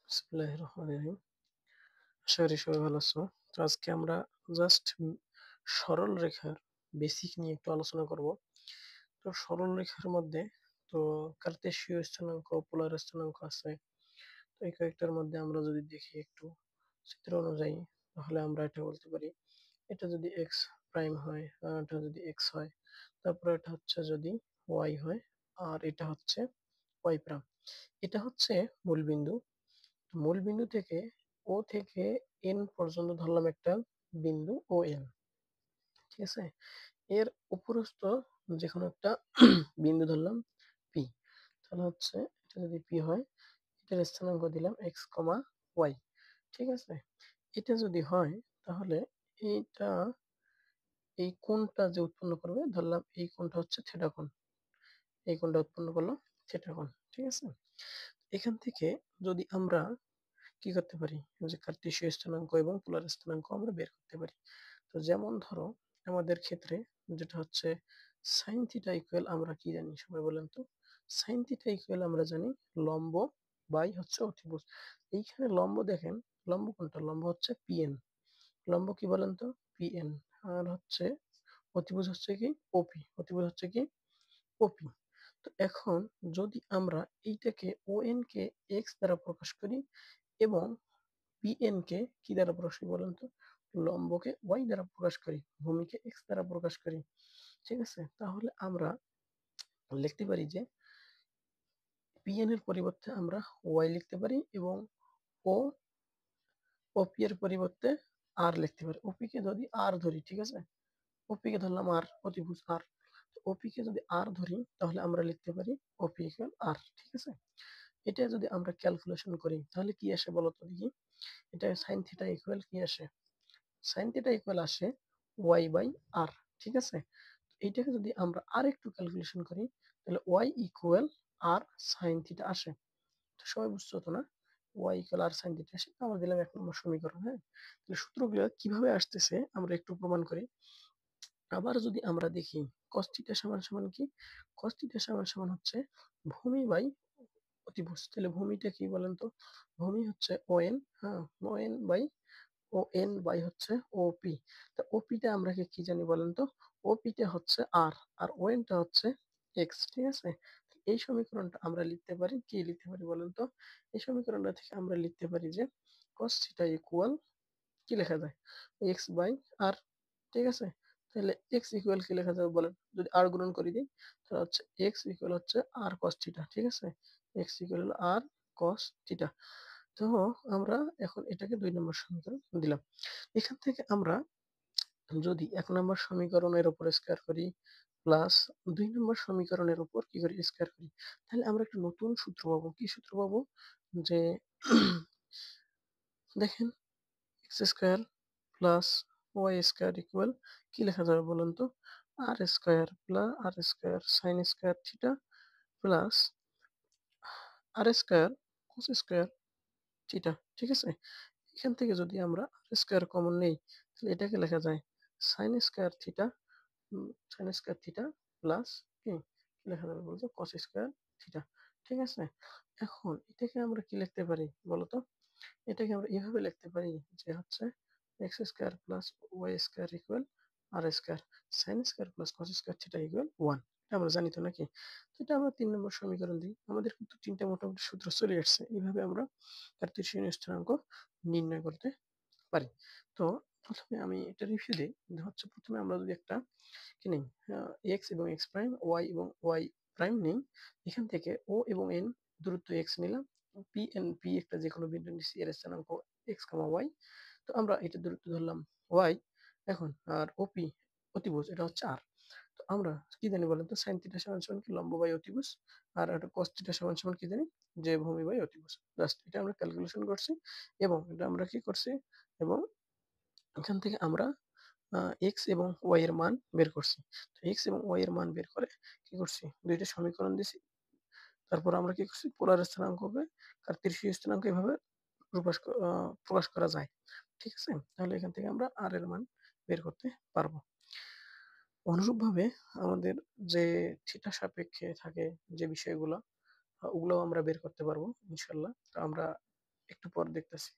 বিসমিল্লাহির রহমানির রহিম। আশা করি সবাই ভালো আছো। তো আজকে আমরা জাস্ট সরল রেখার বেসিক নিয়ে একটু আলোচনা করব। তো সরল রেখার মধ্যে তো কার্তেশীয় স্থানাঙ্ক, পোলার স্থানাঙ্ক আছে। তো এই কয়েকটার মধ্যে আমরা যদি দেখি একটু চিত্র অনুযায়ী, তাহলে আমরা এটা বলতে পারি এটা যদি এক্স প্রাইম হয়, এটা যদি এক্স হয়, তারপরে এটা হচ্ছে যদি ওয়াই হয়, আর এটা হচ্ছে ওয়াই প্রাইম। এটা হচ্ছে মূলবিন্দু। মূলবিন্দু থেকে ও থেকে এন পর্যন্ত ধরলাম একটা বিন্দু ও এন। ঠিক আছে, এর উপরস্থ যে কোনো একটা বিন্দু ধরলাম পি। তাহলে হচ্ছে এটা যদি পি হয়, এটার স্থানাঙ্ক দিলাম এক্স কমা ওয়াই। ঠিক আছে, এটা যদি হয় তাহলে এইটা এই কোণটা যে উৎপন্ন করবে, ধরলাম এই কোণটা হচ্ছে থিটা কোণ, এই কোণটা উৎপন্ন করলো থিটা কোণ। ঠিক আছে, এখান থেকে যদি আমরা কি করতে পারি, যে কার্টেসীয় স্থানাঙ্ক এবং পোলার স্থানাঙ্ক আমরা বের করতে পারি। তো যেমন ধরো আমাদের ক্ষেত্রে যেটা হচ্ছে সাইন থিটা ইকুয়াল, আমরা কি জানি সবাই বলেন তো? সাইন থিটা ইকুয়াল আমরা জানি লম্ব বাই হচ্ছে অতিভুজ। এইখানে লম্ব দেখেন, লম্ব কোনটা? লম্ব হচ্ছে পিএন। লম্ব কি বলেন তো? পিএন। আর হচ্ছে অতিভুজ হচ্ছে কি ওপি, অতিভুজ হচ্ছে কি ওপি। তো এখন যদি আমরা এইটাকে ওএন কে এক্স দ্বারা প্রকাশ করি এবং পিএন কে কি দ্বারা প্রকাশ করি বলেন তো? লম্বকে ওয়াই দ্বারা প্রকাশ করি, ভূমিকে এক্স দ্বারা প্রকাশ করি। ঠিক আছে, তাহলে আমরা লিখতে পারি যে পিএন এর পরিবর্তে আমরা ওয়াই লিখতে পারি এবং ও ওপি এর পরিবর্তে আর লিখতে পারি। ওপি কে যদি আর ধরি, ঠিক আছে, ওপি কে ধরলাম আর, অতিভুজ আর। ওপি কে যদি আর ধরি তাহলে আমরা লিখতে পারি ওপি ইকুয়াল আর। ঠিক আছে, এটা যদি আমরা ক্যালকুলেশন করি তাহলে কি আসে বলতো দেখি? এটা সাইন থিটা ইকুয়াল কি আসে? সাইন থিটা ইকুয়াল আসে ওয়াই বাই আর। ঠিক আছে, এইটাকে যদি আমরা আর একটু ক্যালকুলেশন করি তাহলে ওয়াই ইকুয়াল আর সাইন থিটা আসে। তো সবাই বুঝছো তো না? ওয়াই ইকুয়াল আর সাইন থিটা আসে। আমরা দিলাম 1 নম্বর সমীকরণ। হ্যাঁ, তাহলে সূত্রগুলো কিভাবে আসতেছে আমরা একটু প্রমাণ করি। আবার যদি আমরা দেখি cos থিটা সমান সমান কি? cos থিটা সমান সমান হচ্ছে ভূমি বাই অতিভুজ। তাহলে ভূমিটা কি বলেন তো? ভূমি হচ্ছে ওএন, হ্যাঁ, ON by O N by হচ্ছে ওপি। তো ওপিটা আমরা কি জানি বলেন তো? ওপিটা হচ্ছে আর, আর ওএনটা হচ্ছে এক্স। ঠিক আছে, এই সমীকরণটা আমরা লিখতে পারি, কি লিখতে পারি বলেন তো? এই সমীকরণটা থেকে আমরা লিখতে পারি যে cos থিটা ইকুয়াল কি লেখা যায়? এক্স বাই আর। ঠিক আছে, তাহলে এক্স ইকুয়াল কি লেখা যাবে বলেন? যদি আর গুণন করে দিই তাহলে হচ্ছে এক্স ইকুয়াল হচ্ছে আর cos থিটা। ঠিক আছে, এক্স ইকুয়াল আর cos থিটা। তো আমরা এখন এটাকে 2 নম্বর সমীকরণ দিলাম। এখান থেকে আমরা যদি 1 নম্বর সমীকরণের উপর স্কয়ার করি প্লাস 2 নম্বর সমীকরণের উপর কি করি, স্কয়ার করি, তাহলে আমরা একটা নতুন সূত্র পাবো। কি সূত্র পাবো? যে দেখেন x square plus Y square equal কি লেখা যাবে বলুন তো? R square plus R square sine square theta plus R square cos square theta. ঠিক আছে, এখান থেকে যদি আমরা আর স্কয়ার কমন নেই তাহলে এটাকে লেখা যায় sign square theta, sign square theta plus কি কি লেখা যাবে বলতো? কস স্কয়ার থিটা। ঠিক আছে, এখন এটাকে আমরা কি লিখতে পারি বলতো? এটাকে আমরা এভাবে লিখতে পারি যে হচ্ছে x square plus Y square equal R square sine square plus cos square theta equal 1। এটা আমরা জানি তো নাকি? তো এটা আমরা 3 নম্বর সমীকরণ দিই, আমাদের কিন্তু 3টা মোটামুটি সূত্র চলে আসছে। এইভাবে আমরা কার্তেশীয় স্থানাঙ্ক নির্ণয় করতে পারি। তো প্রথমে আমি এটা রিভিউ দিই। হচ্ছে প্রথমে আমরা যদি একটা কি নেই, এক্স এবং এক্স প্রাইম, ওয়াই এবং ওয়াই প্রাইম নেই। এখান থেকে ও এবং এন দূরত্ব এক্স নিলাম, পি এন পি একটা যে কোনো বিন্দু নিচ্ছি, এর স্থানাঙ্ক এক্স কমা ওয়াই। তো আমরা এটা দূরত্ব ধরলাম ওয়াই। এখন আর ওপি অতিভুজ এটা হচ্ছে আর। তো আমরা কি জানি বলেন তো? সাইন থিটা সমান সমান কি লম্ব বাই অতিভুজ, আর একটা কস থিটা সমান সমান কি জানি? যে ভূমি বাই অতিভুজ। জাস্ট এটা আমরা ক্যালকুলেশন করছি এবং এটা আমরা কি করছি, এবং এখান থেকে আমরা এক্স এবং ওয়াই এর মান বের করছি। তো এক্স এবং ওয়াই এর মান বের করে কি করছি, 2টা সমীকরণ দিছি। তারপর আমরা কি করছি, পোলার স্থানাঙ্ককে কার্তেশীয় স্থানাঙ্ক এভাবে প্রকাশ করা যায়। ঠিক আছে, তাহলে এখান থেকে আমরা আর এর মান বের করতে পারবো। অনুরূপভাবে আমাদের যে থিটা সাপেক্ষে থাকে যে বিষয়গুলো, ওগুলোও আমরা বের করতে পারবো ইনশাল্লাহ। তো আমরা একটু পর দেখতেছি।